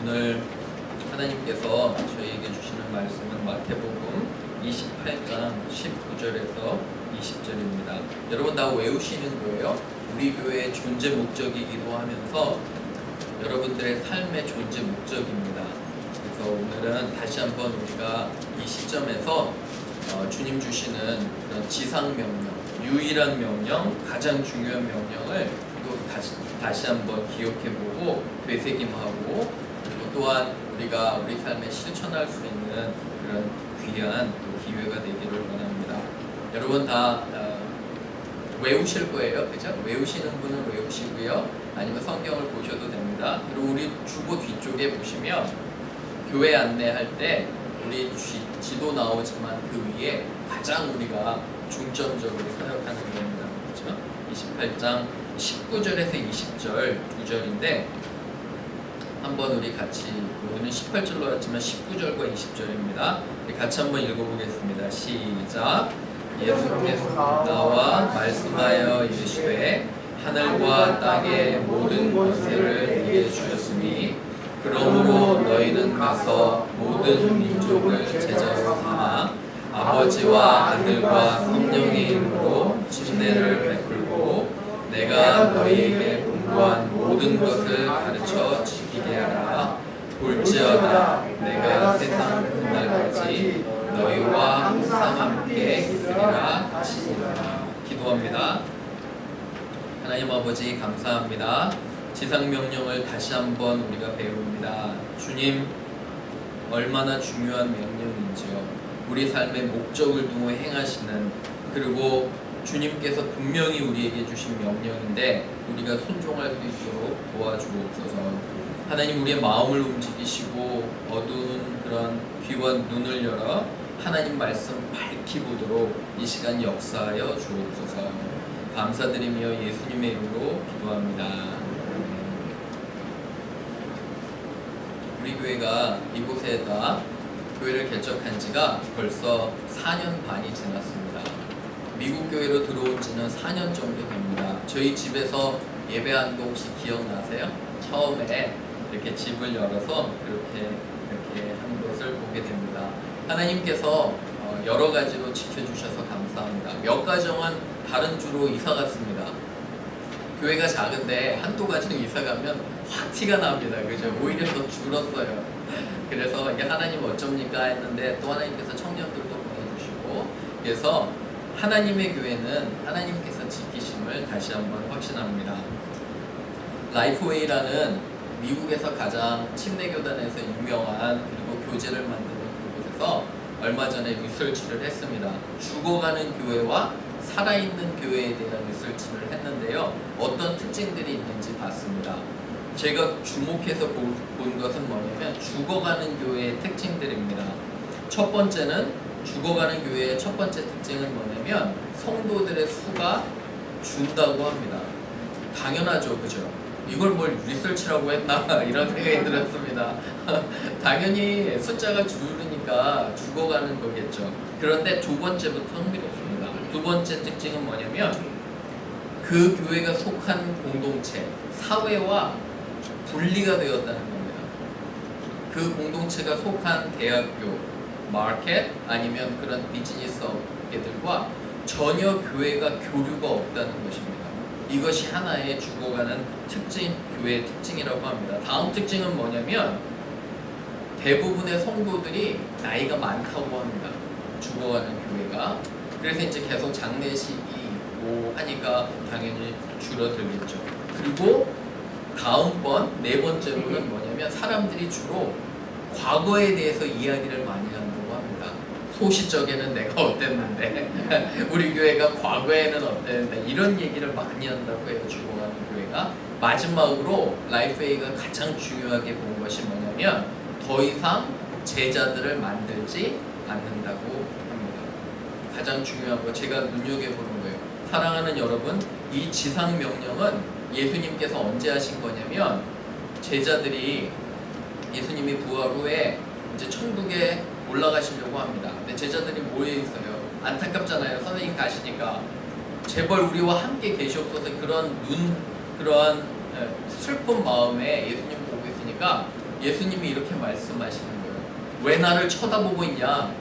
오늘 하나님께서 저희에게 주시는 말씀은 마태복음 28장 19절에서 20절입니다. 여러분 다 외우시는 거예요. 우리 교회의 존재 목적이기도 하면서 여러분들의 삶의 존재 목적입니다. 그래서 오늘은 다시 한번 우리가 이 시점에서 주님 주시는 그런 지상 명령, 유일한 명령, 가장 중요한 명령을 또 다시 한번 기억해보고 되새김하고, 그리고 또한 우리가 우리 삶에 실천할 수 있는 그런 귀한 기회가 되기를 원합니다. 여러분 다 외우실 거예요, 그죠? 외우시는 분은 외우시고요. 아니면 성경을 보셔도 됩니다. 그리고 우리 주보 뒤쪽에 보시면 교회 안내할 때 우리 지도 나오지만 그 위에 가장 우리가 중점적으로 생각하는 겁니다. 그렇죠? 28장 19절에서 20절 두 절인데 한번 우리 같이, 오늘 18절로 왔지만 19절과 20절입니다. 우리 같이 한번 읽어보겠습니다. 시작. 예수께서 나와 말씀하여 이르시되 하늘과 땅의 모든 권세를 내게 주셨으니 그러므로 너희는 가서 모든 민족을 제자로 삼아 아버지와 아들과 성령의 이름으로 침례를 베풀고 내가 너희에게 분부한 모든 것을 가르쳐 지키게 하라. 볼지어다 내가 세상 끝날까지 너희와 항상 함께 있으리라 하시니라. 기도합니다. 하나님 아버지 감사합니다. 지상명령을 다시 한번 우리가 배웁니다. 주님, 얼마나 중요한 명령인지요. 우리 삶의 목적을 두고 행하시는, 그리고 주님께서 분명히 우리에게 주신 명령인데 우리가 순종할 수 있도록 도와주옵소서. 하나님, 우리의 마음을 움직이시고 어두운 그런 귀와 눈을 열어 하나님 말씀 밝히 보도록 이 시간 역사하여 주옵소서. 감사드리며 예수님의 이름으로 기도합니다. 우리 교회가 이곳에다 교회를 개척한 지가 벌써 4년 반이 지났습니다. 미국 교회로 들어온 지는 4년 정도 됩니다. 저희 집에서 예배한 거 혹시 기억나세요? 처음에 이렇게 집을 열어서 이렇게 한 것을 보게 됩니다. 하나님께서 여러 가지로 지켜주셔서 감사합니다. 몇 가정은 다른 주로 이사 갔습니다. 교회가 작은데 한두 가정 이사 가면 확 티가 납니다. 그죠? 오히려 더 줄었어요. 그래서 이게 하나님 어쩝니까 했는데 또 하나님께서 청년들도 보내주시고, 그래서 하나님의 교회는 하나님께서 지키심을 다시 한번 확신합니다. 라이프웨이라는 미국에서 가장 침례교단에서 유명한, 그리고 교재를 만드는 그곳에서 얼마 전에 리서치를 했습니다. 죽어가는 교회와 살아있는 교회에 대한 리서치를 했는데요. 어떤 특징들이 있는지 봤습니다. 제가 주목해서 본 것은 뭐냐면 죽어가는 교회의 특징들입니다. 첫 번째는, 죽어가는 교회의 첫 번째 특징은 뭐냐면 성도들의 수가 준다고 합니다. 당연하죠, 그죠? 이걸 뭘 리서치라고 했나 이런 생각이 들었습니다. 당연히 숫자가 줄으니까 죽어가는 거겠죠. 그런데 두 번째부터 흥미롭습니다. 두 번째 특징은 뭐냐면 그 교회가 속한 공동체, 사회와 분리가 되었다는 겁니다. 그 공동체가 속한 대학교, 마켓, 아니면 그런 비즈니스 업계들과 전혀 교회가 교류가 없다는 것입니다. 이것이 하나의 죽어가는 특징, 교회의 특징이라고 합니다. 다음 특징은 뭐냐면 대부분의 성도들이 나이가 많다고 합니다. 죽어가는 교회가. 그래서 이제 계속 장례식이 있고 하니까 당연히 줄어들겠죠. 그리고 다음번, 네 번째로는 뭐냐면 사람들이 주로 과거에 대해서 이야기를 많이 한다고 합니다. 소시적에는 내가 어땠는데 우리 교회가 과거에는 어땠는데 이런 얘기를 많이 한다고 해요. 죽어가는 교회가. 마지막으로 라이프웨이가 가장 중요하게 본 것이 뭐냐면 더 이상 제자들을 만들지 않는다고 합니다. 가장 중요한 거, 제가 눈여겨보는 거예요. 사랑하는 여러분, 이 지상 명령은 예수님께서 언제 하신 거냐면 제자들이, 예수님이 부활 후에 이제 천국에 올라가시려고 합니다. 근데 제자들이 모여 있어요. 안타깝잖아요. 선생님 가시니까 제발 우리와 함께 계시옵소서, 그런 슬픈 마음에 예수님 보고 있으니까 예수님이 이렇게 말씀하시는 거예요. 왜 나를 쳐다보고 있냐?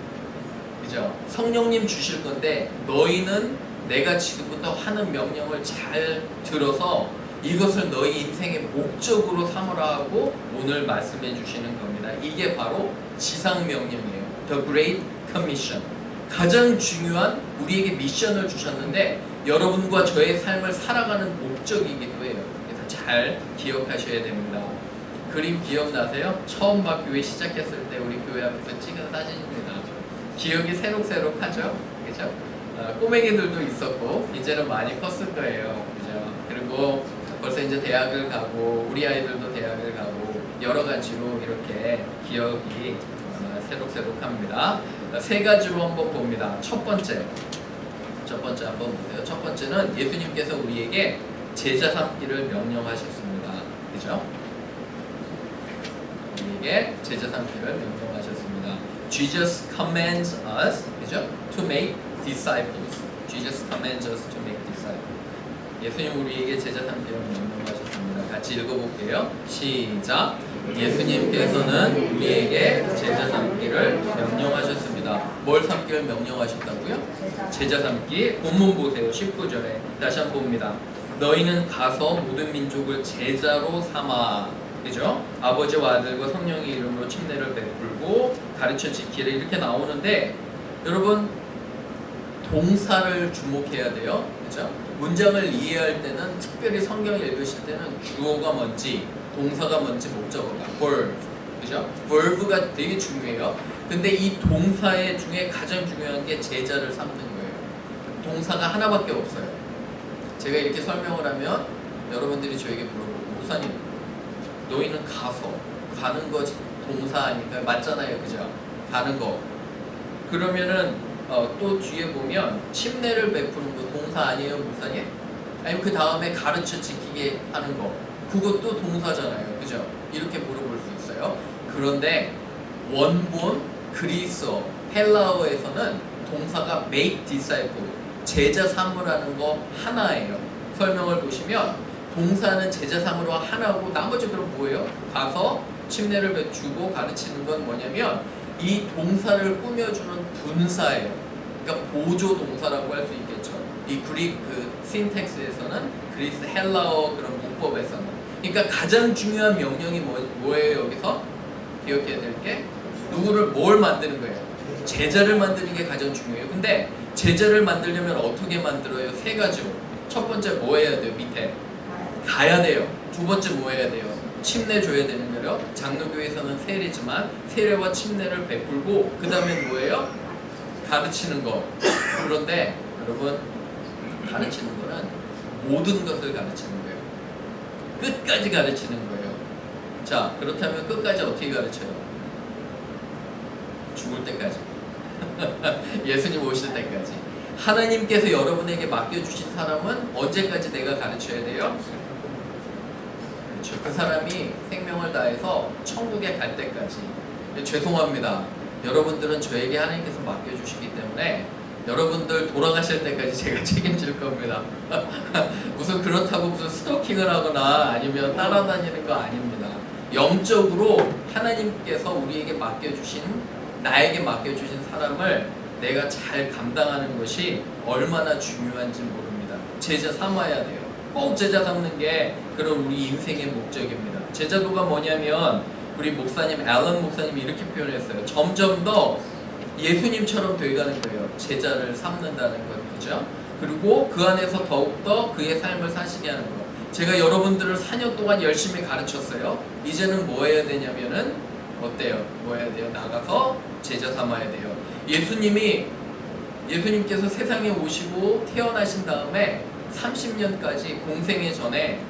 그죠? 성령님 주실 건데 너희는 내가 지금부터 하는 명령을 잘 들어서 이것을 너희 인생의 목적으로 삼으라 하고 오늘 말씀해 주시는 겁니다. 이게 바로 지상명령이에요. The Great Commission. 가장 중요한 우리에게 미션을 주셨는데 여러분과 저의 삶을 살아가는 목적이기도 해요. 그래서 잘 기억하셔야 됩니다. 그림 기억나세요? 처음 막 교회 시작했을 때 우리 교회 앞에서 찍은 사진입니다. 기억이 새록새록하죠? 그죠? 꼬맹이들도 있었고 이제는 많이 컸을 거예요. 그죠? 그리고 벌써 이제 대학을 가고 우리 아이들도 대학을 가고 여러 가지로 이렇게 기억이 새록새록합니다. 세 가지로 한번 봅니다. 첫 번째 한번 보세요. 첫 번째는 예수님께서 우리에게 제자 삼기를 명령하셨습니다. 그죠? 우리에게 제자 삼기를 명령하셨습니다. Jesus commands us, 그죠? To make disciples. Jesus commands us to make disciples. 예수님 우리에게 제자 삼기를 명령하셨습니다. 같이 읽어볼게요. 시작. 예수님께서는 우리에게 제자 삼기를 명령하셨습니다. 뭘 삼기를 명령하셨다고요? 제자 삼기. 본문 보세요. 19절에 다시 한번 봅니다. 너희는 가서 모든 민족을 제자로 삼아. 그죠? 아버지와 아들과 성령의 이름으로 침례를 베풀고 가르쳐 지키래 이렇게 나오는데 여러분 동사를 주목해야 돼요. 그죠? 문장을 이해할 때는 특별히 성경을 읽으실 때는 주어가 뭔지 동사가 뭔지 목적어가 verb. 그죠? verb가 되게 중요해요. 근데 이 동사의 중에 가장 중요한 게 제자를 삼는 거예요. 동사가 하나밖에 없어요. 제가 이렇게 설명을 하면 여러분들이 저에게 물어보고 목사님 너희는 가서 가는 거 동사 아니까 맞잖아요. 그죠? 가는 거. 그러면은 또 뒤에 보면 침례를 베푸는 거 동사 아니에요, 목사님? 아니면 그 다음에 가르쳐 지키게 하는 거 그것도 동사잖아요. 그죠? 이렇게 물어볼 수 있어요. 그런데 원본 그리스어 헬라어에서는 동사가 make disciple 제자 삼으라는 거 하나예요. 설명을 보시면 동사는 제자 삼으로 하나고 나머지 그럼 뭐예요? 가서 침례를 베추고 가르치는 건 뭐냐면 이 동사를 꾸며주는 분사예요. 그러니까 보조 동사라고 할 수 있겠죠. 이 그릭 그 신텍스에서는 그리스 헬라어 그런 문법에서는 그러니까 가장 중요한 명령이 뭐예요? 여기서 기억해야 될 게 누구를 뭘 만드는 거예요? 제자를 만드는 게 가장 중요해요. 근데 제자를 만들려면 어떻게 만들어요? 세 가지로. 첫 번째 뭐 해야 돼요? 밑에 가야 돼요. 두 번째 뭐 해야 돼요? 침례 줘야 되는 거예요. 장로교에서는 세례지만 세례와 침례를 베풀고 그 다음에 뭐예요? 가르치는 거. 그런데 여러분 가르치는 거는 모든 것을 가르치는 거예요. 끝까지 가르치는 거예요. 자, 그렇다면 끝까지 어떻게 가르쳐요? 죽을 때까지. 예수님 오실 때까지. 하나님께서 여러분에게 맡겨주신 사람은 언제까지 내가 가르쳐야 돼요? 그렇죠. 그 사람이 생명을 다해서 천국에 갈 때까지. 죄송합니다. 여러분들은 저에게 하나님께서 맡겨주시기 때문에 여러분들 돌아가실 때까지 제가 책임질 겁니다. 무슨 그렇다고 무슨 스토킹을 하거나 아니면 따라다니는 거 아닙니다. 영적으로 하나님께서 우리에게 맡겨주신 나에게 맡겨주신 사람을 내가 잘 감당하는 것이 얼마나 중요한지 모릅니다. 제자 삼아야 돼요. 꼭 제자 삼는 게 그런 우리 인생의 목적입니다. 제자도가 뭐냐면 우리 목사님 앨런 목사님이 이렇게 표현했어요. 점점 더 예수님처럼 돼가는 거예요. 제자를 삼는다는 것, 그죠? 그리고 그 안에서 더욱더 그의 삶을 사시게 하는 거. 제가 여러분들을 4년 동안 열심히 가르쳤어요. 이제는 뭐 해야 되냐면은 어때요? 뭐 해야 돼요? 나가서 제자 삼아야 돼요. 예수님께서 세상에 오시고 태어나신 다음에 30년까지 공생애 전에,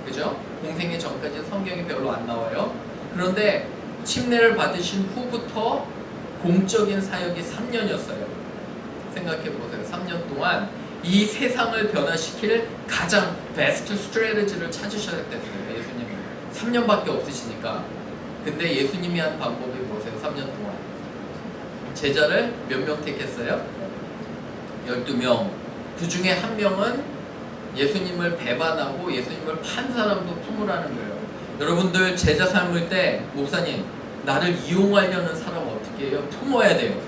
그죠? 공생애 전까지 성경이 별로 안 나와요. 그런데 침례를 받으신 후부터 공적인 사역이 3년이었어요. 생각해 보세요. 3년 동안 이 세상을 변화시킬 가장 베스트 스트래티지를 찾으셔야 됐어요. 예수님은 3년밖에 없으시니까. 근데 예수님이 한 방법이 뭐세요? 3년 동안 제자를 몇 명 택했어요? 12명. 그 중에 한 명은 예수님을 배반하고 예수님을 판 사람도 품으라는 거예요. 여러분들 제자 삼을 때 목사님 나를 이용하려는 사람 어떻게 해요? 품어야 돼요.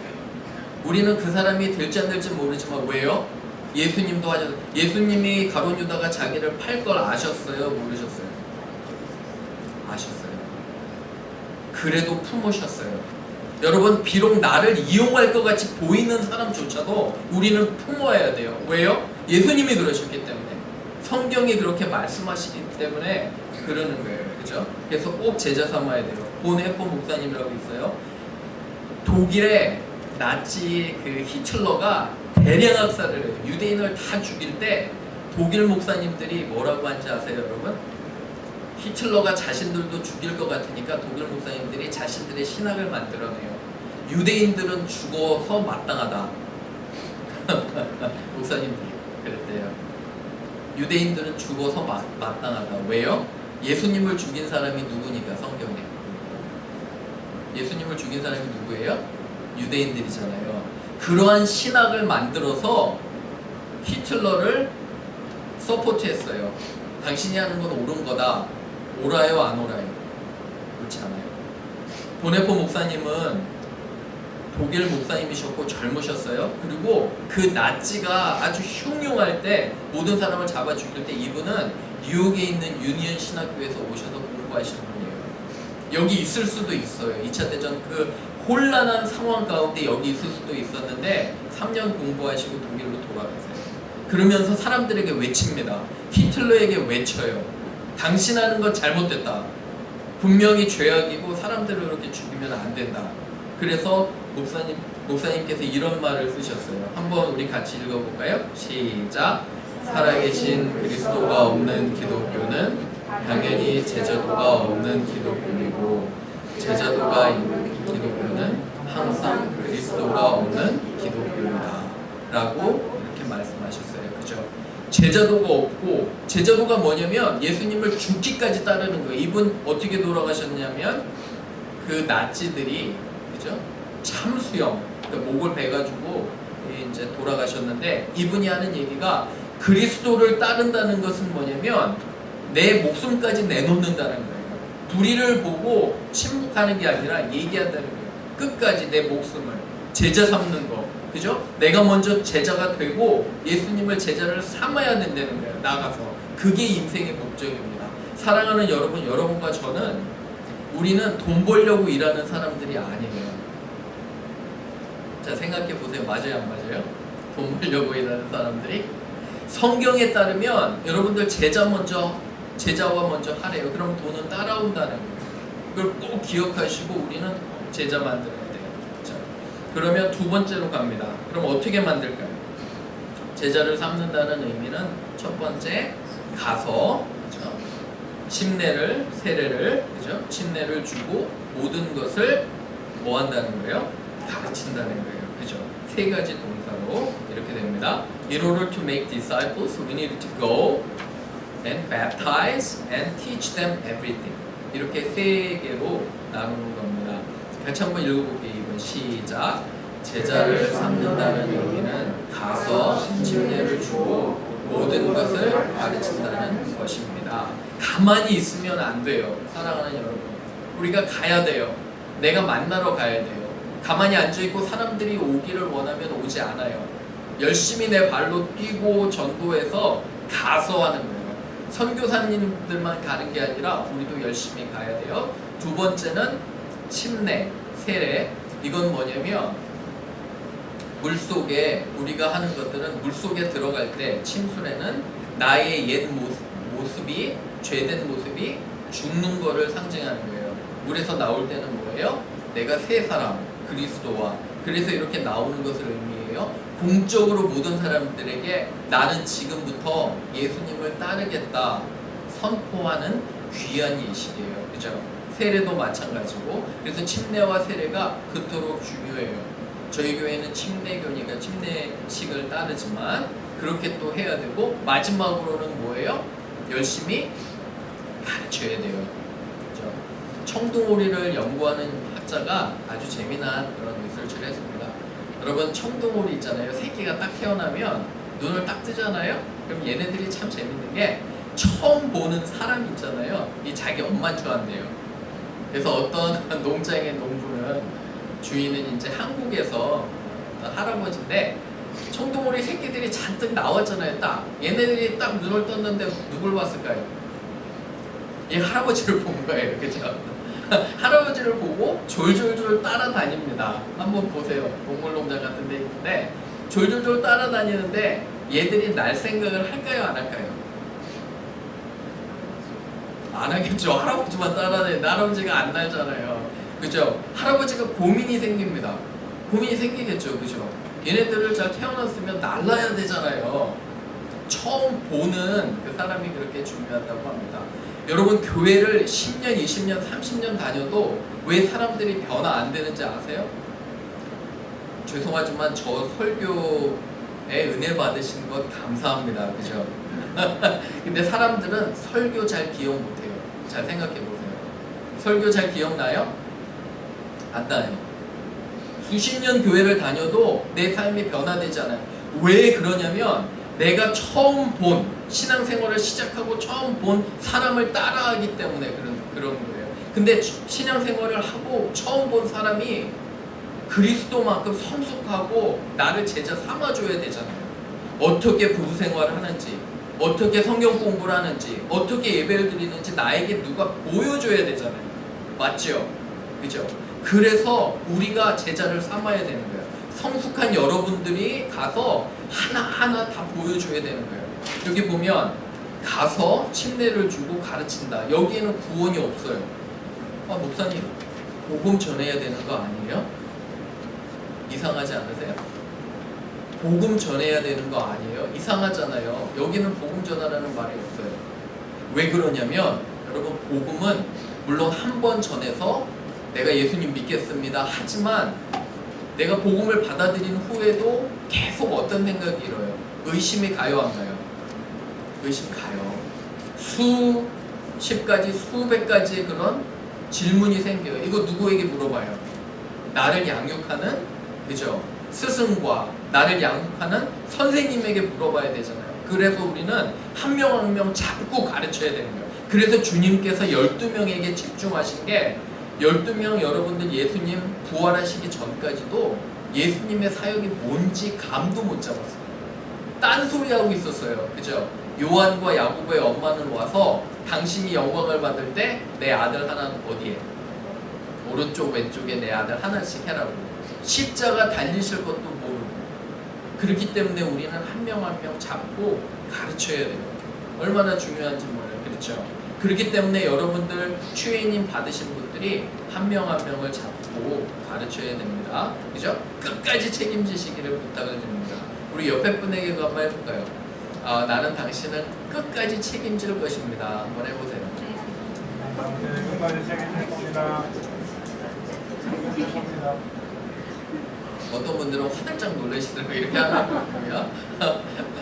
우리는 그 사람이 될지 안 될지 모르지만 왜요? 예수님도 하셨어요. 예수님이 가룟 유다가 자기를 팔 걸 아셨어요? 모르셨어요? 아셨어요. 그래도 품으셨어요. 여러분 비록 나를 이용할 것 같이 보이는 사람조차도 우리는 품어야 돼요. 왜요? 예수님이 그러셨기 때문에. 성경이 그렇게 말씀하시기 때문에 그러는 거예요. 그죠? 그래서 꼭 제자 삼아야 돼요. 본 해포 목사님이라고 있어요. 독일의 나치 그 히틀러가 대량 학살을 해요. 유대인을 다 죽일 때 독일 목사님들이 뭐라고 한지 아세요, 여러분? 히틀러가 자신들도 죽일 것 같으니까 독일 목사님들이 자신들의 신학을 만들어내요. 유대인들은 죽어서 마땅하다. 목사님들이 그랬대요. 유대인들은 죽어서 마땅하다. 왜요? 예수님을 죽인 사람이 누구니까 성경에. 예수님을 죽인 사람이 누구예요? 유대인들이잖아요. 그러한 신학을 만들어서 히틀러를 서포트했어요. 당신이 하는 건 옳은 거다. 옳아요, 안 옳아요? 그렇지 않아요. 보네포 목사님은 독일 목사님이셨고 젊으셨어요. 그리고 그 나치가 아주 흉흉할 때 모든 사람을 잡아 죽일 때 이분은 뉴욕에 있는 유니언 신학교에서 오셔서 공부하시는 분이에요. 여기 있을 수도 있어요. 2차 대전 그 혼란한 상황 가운데 여기 있을 수도 있었는데 3년 공부하시고 독일로 돌아가세요. 그러면서 사람들에게 외칩니다. 히틀러에게 외쳐요. 당신 하는 건 잘못됐다. 분명히 죄악이고 사람들을 그렇게 죽이면 안 된다. 그래서 목사님께서 이런 말을 쓰셨어요. 한번 우리 같이 읽어볼까요? 시작. 살아계신 그리스도가 없는 기독교는 당연히 제자도가 없는 기독교이고 제자도가 있는 기독교는 항상 그리스도가 없는 기독교이다 라고 이렇게 말씀하셨어요. 그죠? 제자도가 없고 제자도가 뭐냐면 예수님을 죽기까지 따르는 거예요. 이분 어떻게 돌아가셨냐면 그 나치들이 그죠? 참수형 그러니까 목을 베가지고 이제 돌아가셨는데 이분이 하는 얘기가 그리스도를 따른다는 것은 뭐냐면 내 목숨까지 내놓는다는 거예요. 불의를 보고 침묵하는 게 아니라 얘기한다는 거예요. 끝까지 내 목숨을 제자 삼는 거. 그죠? 내가 먼저 제자가 되고 예수님을 제자를 삼아야 된다는 거예요. 나가서. 그게 인생의 목적입니다. 사랑하는 여러분, 여러분과 저는 우리는 돈 벌려고 일하는 사람들이 아니에요. 자, 생각해 보세요. 맞아요, 안 맞아요? 돈 벌려고 일하는 사람들이? 성경에 따르면 여러분들 제자와 먼저 하래요. 그럼 돈은 따라온다는 거예요. 그걸 꼭 기억하시고 우리는 제자 만들어야 돼요. 자, 그러면 두 번째로 갑니다. 그럼 어떻게 만들까요? 제자를 삼는다는 의미는 첫 번째, 가서 그렇죠? 침례를, 세례를 그죠? 침례를 주고 모든 것을 뭐 한다는 거예요? 가르친다는 거예요. 그죠? 세 가지 동사로 이렇게 됩니다. In order to make disciples, we need to go and baptize and teach them everything. 이렇게 세 개로 나누는 겁니다. 같이 한번 읽어볼게요. 이번 시작. 제자를 삼는다는 의미는 가서 침례를 주고 모든 것을 가르친다는 것입니다. 가만히 있으면 안 돼요. 사랑하는 여러분, 우리가 가야 돼요. 내가 만나러 가야 돼요. 가만히 앉아있고 사람들이 오기를 원하면 오지 않아요. 열심히 내 발로 뛰고 전도해서 가서 하는 거예요. 선교사님들만 가는 게 아니라 우리도 열심히 가야 돼요. 두 번째는 침례, 세례. 이건 뭐냐면 물속에 우리가 하는 것들은 물속에 들어갈 때 침수례는 나의 옛 모습이 죄된 모습이 죽는 거를 상징하는 거예요. 물에서 나올 때는 뭐예요? 내가 새 사람, 그리스도와 그래서 이렇게 나오는 것을 의미해요. 공적으로 모든 사람들에게 나는 지금부터 예수님을 따르겠다 선포하는 귀한 예식이에요. 그죠? 세례도 마찬가지고 그래서 침례와 세례가 그토록 중요해요. 저희 교회는 침례교니까 침례식을 따르지만 그렇게 또 해야 되고 마지막으로는 뭐예요? 열심히 가르쳐야 돼요. 그죠? 청둥오리를 연구하는 학자가 아주 재미난 그런 리서치를 했습니다. 여러분 청둥오리 있잖아요. 새끼가 딱 태어나면 눈을 딱 뜨잖아요. 그럼 얘네들이 참 재밌는 게 처음 보는 사람 있잖아요. 이 자기 엄마인 줄 안대요. 그래서 어떤 농장의 농부는 주인은 이제 한국에서 어떤 할아버지인데 청동오리 새끼들이 잔뜩 나왔잖아요. 딱 얘네들이 딱 눈을 떴는데 누굴 봤을까요? 이 할아버지를 본 거예요. 그죠? 할아버지를 보고 졸졸졸 따라다닙니다. 한번 보세요. 동물농장 같은 데 있는데 졸졸졸 따라다니는데 얘들이 날 생각을 할까요? 안 할까요? 안 하겠죠. 할아버지만 따라다니는데 할아버지가 안 날잖아요. 그죠? 할아버지가 고민이 생깁니다. 고민이 생기겠죠. 그죠? 얘네들을 잘 태어났으면 날라야 되잖아요. 처음 보는 그 사람이 그렇게 중요하다고 합니다. 여러분, 교회를 10년, 20년, 30년 다녀도 왜 사람들이 변화 안 되는지 아세요? 죄송하지만 저 설교에 은혜 받으신 것 감사합니다. 그죠? 근데 사람들은 설교 잘 기억 못해요. 잘 생각해 보세요. 설교 잘 기억나요? 안 나요. 수십 년 교회를 다녀도 내 삶이 변화되지 않아요. 왜 그러냐면 내가 처음 본 신앙생활을 시작하고 처음 본 사람을 따라하기 때문에 그런 거예요. 근데 신앙생활을 하고 처음 본 사람이 그리스도만큼 성숙하고 나를 제자 삼아줘야 되잖아요. 어떻게 부부생활을 하는지, 어떻게 성경 공부를 하는지, 어떻게 예배를 드리는지 나에게 누가 보여줘야 되잖아요. 맞죠? 그죠? 그래서 우리가 제자를 삼아야 되는 거예요. 성숙한 여러분들이 가서 하나하나 다 보여줘야 되는 거예요. 여기 보면 가서 침례를 주고 가르친다. 여기에는 구원이 없어요. 목사님, 복음 전해야 되는 거 아니에요? 이상하지 않으세요? 복음 전해야 되는 거 아니에요? 이상하잖아요. 여기는 복음 전하라는 말이 없어요. 왜 그러냐면 여러분, 복음은 물론 한 번 전해서 내가 예수님 믿겠습니다 하지만 내가 복음을 받아들인 후에도 계속 어떤 생각이 들어요? 의심이 가요, 안 가요? 의심 가요. 수십 가지, 수백 가지의 그런 질문이 생겨요. 이거 누구에게 물어봐요? 나를 양육하는, 그죠? 스승과 나를 양육하는 선생님에게 물어봐야 되잖아요. 그래서 우리는 한 명 한 명 자꾸 가르쳐야 되는 거예요. 그래서 주님께서 12명에게 집중하신 게 12명 여러분들 예수님 부활하시기 전까지도 예수님의 사역이 뭔지 감도 못 잡았어요. 딴소리하고 있었어요. 그죠? 요한과 야고보의 엄마는 와서 당신이 영광을 받을 때 내 아들 하나는 어디에? 오른쪽 왼쪽에 내 아들 하나씩 해라고. 십자가 달리실 것도 모르고. 그렇기 때문에 우리는 한 명 한 명 잡고 가르쳐야 돼요. 얼마나 중요한지 몰라요. 그렇죠? 그렇기 때문에 여러분들 트레이닝 받으신 분들이 한 명 한 명을 잡고 가르쳐야 됩니다. 그죠? 끝까지 책임지시기를 부탁을 드립니다. 우리 옆에 분에게 한번 해볼까요? 나는 당신을 끝까지 책임질 것입니다. 한번 해보세요. 당신을 끝까지 책임질 겁니다. 어떤 분들은 화들짝 놀라시더라고요. 이렇게 하면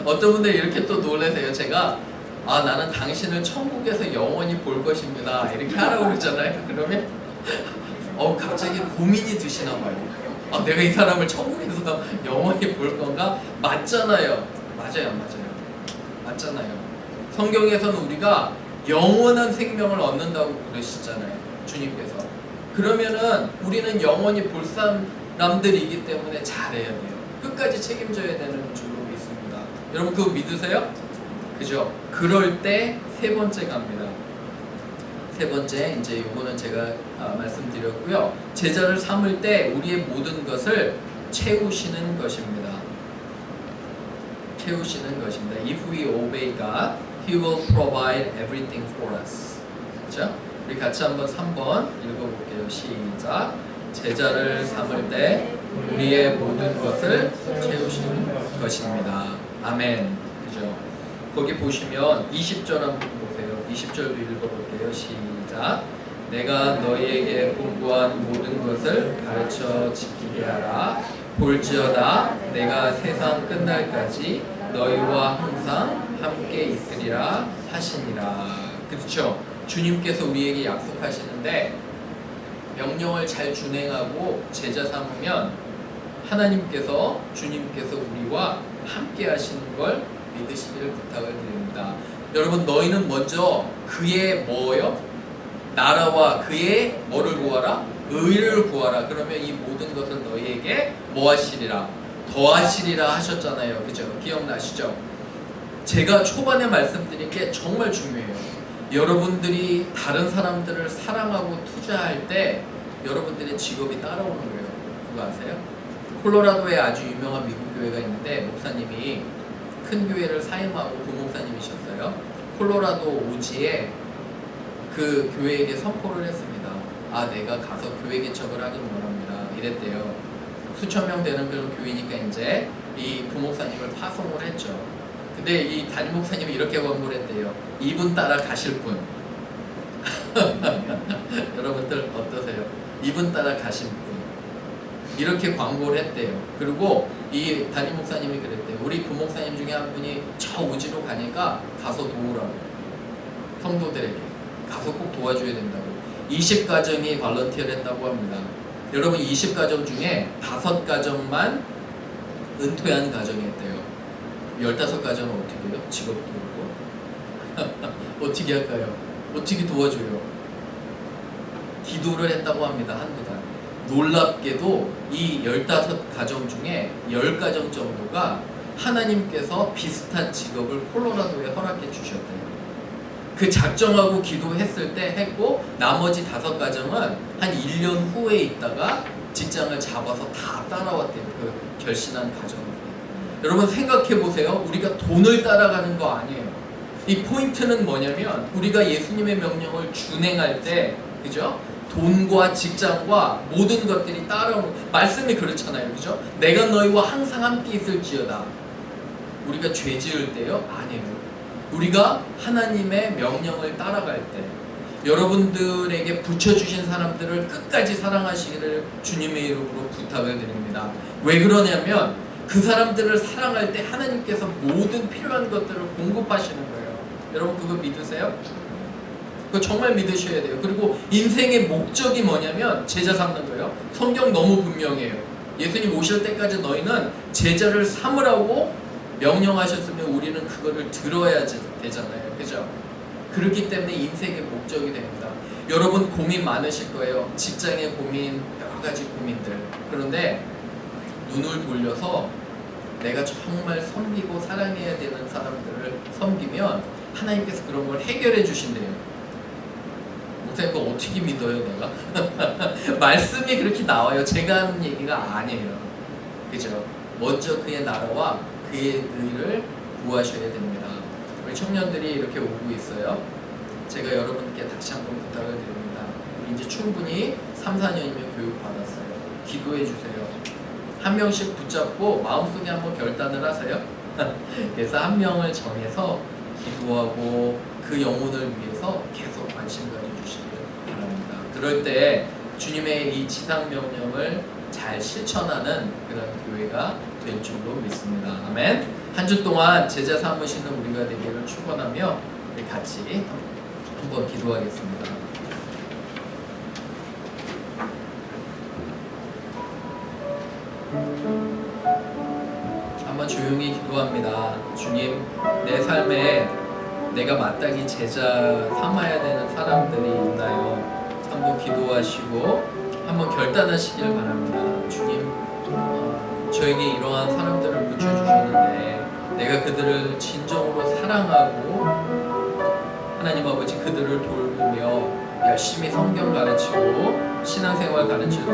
어떤 분들은 이렇게 또 놀라세요. 제가 나는 당신을 천국에서 영원히 볼 것입니다. 이렇게 하라고 그러잖아요. 그러면 갑자기 고민이 드시나 봐요. 내가 이 사람을 천국에서 영원히 볼 건가? 맞잖아요. 맞아요. 맞잖아요. 성경에서는 우리가 영원한 생명을 얻는다고 그러시잖아요. 주님께서. 그러면은 우리는 영원히 볼 사람들이기 때문에 잘해야 돼요. 끝까지 책임져야 되는 줄로 믿습니다. 여러분 그거 믿으세요? 그죠? 그럴 때 세 번째 갑니다. 세 번째, 이제 이거는 제가 말씀드렸고요. 제자를 삼을 때 우리의 모든 것을 채우시는 것입니다. 채우시는 것입니다. If we obey God, He will provide everything for us. 그렇죠? 우리 같이 한번 3번 읽어볼게요. 시작. 제자를 삼을 때 우리의 모든 것을 채우시는 것입니다. 아멘. 그죠? 거기 보시면 20절 한번 보세요. 20절도 읽어볼게요. 시작. 내가 너희에게 공부한 모든 것을 가르쳐 지키게 하라. 볼지어다 내가 세상 끝날까지 너희와 항상 함께 있으리라 하시니라. 그렇죠? 주님께서 우리에게 약속하시는데 명령을 잘 준행하고 제자 삼으면 하나님께서, 주님께서 우리와 함께 하시는 걸 믿으시기를 부탁을 드립니다. 여러분 너희는 먼저 그의 뭐요? 나라와 그의 뭐를 구하라? 의를 구하라. 그러면 이 모든 것을 너희에게 뭐 하시리라? 더하시리라 하셨잖아요. 그죠? 기억나시죠? 제가 초반에 말씀드린 게 정말 중요해요. 여러분들이 다른 사람들을 사랑하고 투자할 때 여러분들의 직업이 따라오는 거예요. 그거 아세요? 콜로라도에 아주 유명한 미국 교회가 있는데 목사님이 큰 교회를 사임하고 부목사님이셨어요. 콜로라도 오지에 그 교회에게 선포를 했습니다. 아, 내가 가서 교회 개척을 하길 원합니다. 이랬대요. 수천 명 되는 그런 교회니까 이제 이 부목사님을 파송을 했죠. 근데 이 담임 목사님이 이렇게 권고를 했대요. 이분 따라 가실 분. 여러분들 어떠세요? 이분 따라 가신 분. 이렇게 광고를 했대요. 그리고 이 담임 목사님이 그랬대요. 우리 부목사님 중에 한 분이 저 오지로 가니까 가서 도우라고. 성도들에게. 가서 꼭 도와줘야 된다고. 20가정이 발런티어를 했다고 합니다. 여러분 20가정 중에 5가정만 은퇴한 가정이었대요. 15가정은 어떻게 해요? 직업도 없고 어떻게 할까요? 어떻게 도와줘요? 기도를 했다고 합니다. 한두 달. 놀랍게도 이 15가정 중에 10가정 정도가 하나님께서 비슷한 직업을 콜로라도에 허락해 주셨대요. 그 작정하고 기도했을 때 했고 나머지 5가정은 한 1년 후에 있다가 직장을 잡아서 다 따라왔대요. 그 결신한 가정을. 여러분 생각해 보세요. 우리가 돈을 따라가는 거 아니에요. 이 포인트는 뭐냐면 우리가 예수님의 명령을 준행할 때, 그죠? 돈과 직장과 모든 것들이 따라오는, 말씀이 그렇잖아요. 그죠? 내가 너희와 항상 함께 있을지어다. 우리가 죄 지을 때요? 아니에요. 우리가 하나님의 명령을 따라갈 때, 여러분들에게 붙여주신 사람들을 끝까지 사랑하시기를 주님의 이름으로 부탁을 드립니다. 왜 그러냐면 그 사람들을 사랑할 때 하나님께서 모든 필요한 것들을 공급하시는 거예요. 여러분 그거 믿으세요? 그거 정말 믿으셔야 돼요. 그리고 인생의 목적이 뭐냐면 제자 삼는 거예요. 성경 너무 분명해요. 예수님 오실 때까지 너희는 제자를 삼으라고 명령하셨으면 우리는 그거를 들어야 되잖아요. 그죠? 그렇기 때문에 인생의 목적이 됩니다. 여러분 고민 많으실 거예요. 직장의 고민, 여러 가지 고민들. 그런데 눈을 돌려서 내가 정말 섬기고 사랑해야 되는 사람들을 섬기면 하나님께서 그런 걸 해결해 주신대요. 목사님 그거 어떻게 믿어요 내가? 말씀이 그렇게 나와요. 제가 하는 얘기가 아니에요. 그죠? 먼저 그의 나라와 그의 의를 구하셔야 됩니다. 우리 청년들이 이렇게 오고 있어요. 제가 여러분께 다시 한번 부탁을 드립니다. 이제 충분히 3, 4년이면 교육 받았어요. 기도해 주세요. 한 명씩 붙잡고 마음속에 한번 결단을 하세요. 그래서 한 명을 정해서 기도하고 그 영혼을 위해서 계속 관심 가져주시길 바랍니다. 그럴 때 주님의 이 지상 명령을 잘 실천하는 그런 교회가 될 줄로 믿습니다. 아멘. 한 주 동안 제자 삼으시는 우리가 되기를 축원하며 우리 같이 한번 기도하겠습니다. 한번 조용히 기도합니다. 주님, 내 삶에 내가 마땅히 제자 삼아야 되는 사람들이 있나요? 한번 기도하시고 한번 결단하시길 바랍니다. 주님, 저에게 이러한 사람들을 붙여주셨는데 내가 그들을 진정으로 사랑하고 하나님 아버지 그들을 돌보며 열심히 성경 가르치고 신앙생활 가르치고